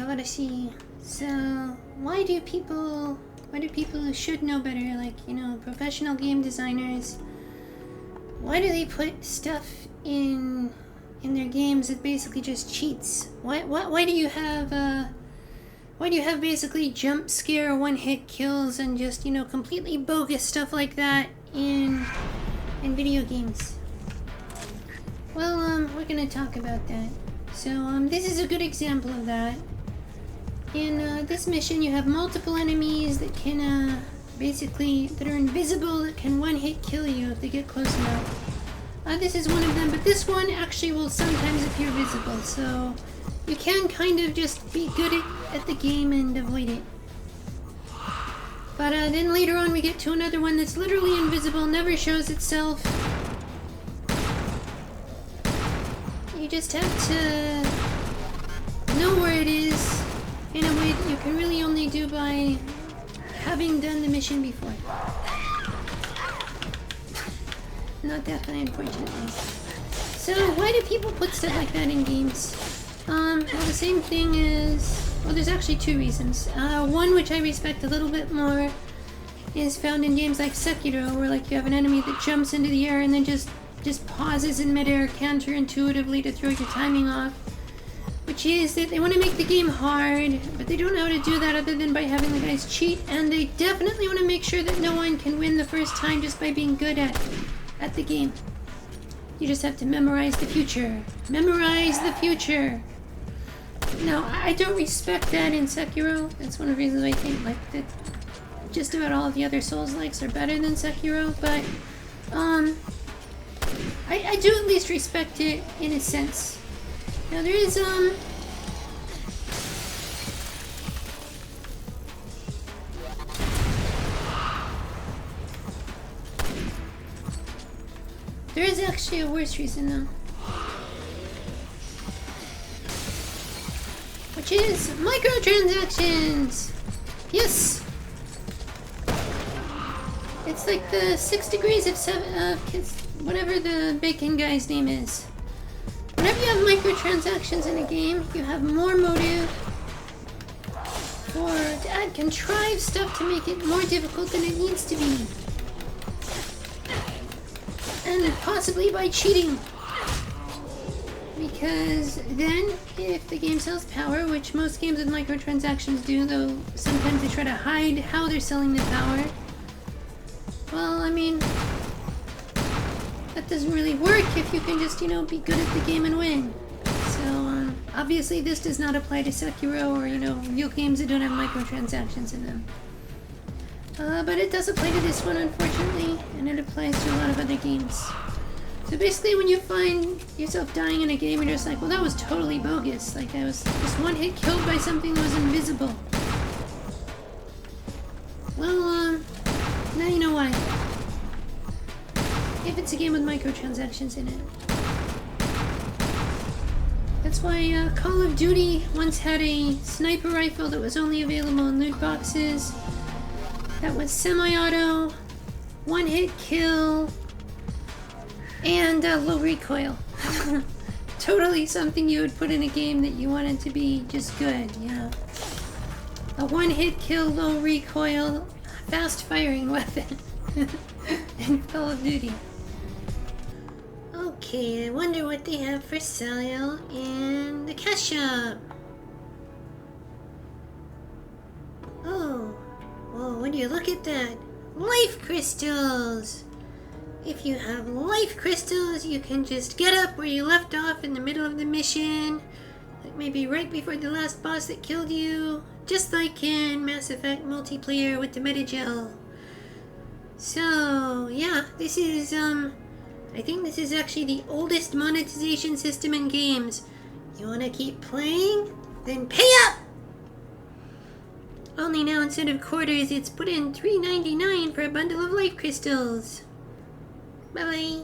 gotta see. So, why do people who should know better, like, you know, professional game designers, why do they put stuff in their games that basically just cheats? Why do you have basically jump scare, one-hit kills, and just, you know, completely bogus stuff like that in video games? Well, we're gonna talk about that. So, this is a good example of that. In this mission, you have multiple enemies that can, that are invisible, that can one-hit kill you if they get close enough. This is one of them, but this one actually will sometimes appear visible, so you can kind of just be good at the game and avoid it. But then later on we get to another one that's literally invisible, never shows itself. You just have to know where it is in a way that you can really only do by having done the mission before. Not that high, unfortunately. So, why do people put stuff like that in games? Well, the same thing is... Well, there's actually two reasons. One, which I respect a little bit more, is found in games like Sekiro, where, like, you have an enemy that jumps into the air and then just pauses in midair counterintuitively to throw your timing off. Which is that they want to make the game hard, but they don't know how to do that other than by having the guys cheat, and they definitely want to make sure that no one can win the first time just by being good at the game. You just have to memorize the future. Memorize the future! No, I don't respect that in Sekiro. That's one of the reasons I think, like, that just about all of the other Souls-likes are better than Sekiro, but, I do at least respect it in a sense. Now there is, there is actually a worse reason though. Which is microtransactions! Yes! It's like the 6 degrees of whatever the bacon guy's name is. Whenever you have microtransactions in a game, you have more motive to add contrived stuff to make it more difficult than it needs to be. And possibly by cheating. Because then, if the game sells power, which most games with microtransactions do, though sometimes they try to hide how they're selling the power, well, I mean, that doesn't really work if you can just, you know, be good at the game and win. So, obviously this does not apply to Sekiro or, you know, real games that don't have microtransactions in them. But it does apply to this one, unfortunately, and it applies to a lot of other games. So basically, when you find yourself dying in a game, you're just like, well, that was totally bogus. Like, I was just one hit killed by something that was invisible. Well, now you know why. If it's a game with microtransactions in it. That's why Call of Duty once had a sniper rifle that was only available in loot boxes. That was semi-auto, one-hit kill, and low recoil. Totally something you would put in a game that you wanted to be just good, yeah. A one-hit kill, low recoil, fast-firing weapon in Call of Duty. Okay, I wonder what they have for sale in the cash shop. Oh, whoa, would you look at that? Life crystals! If you have life crystals, you can just get up where you left off in the middle of the mission. Like maybe right before the last boss that killed you. Just like in Mass Effect multiplayer with the Metagel. So, yeah, this is, I think this is actually the oldest monetization system in games. You wanna keep playing? Then pay up! Only now instead of quarters, it's put in $3.99 for a bundle of life crystals. Bye-bye.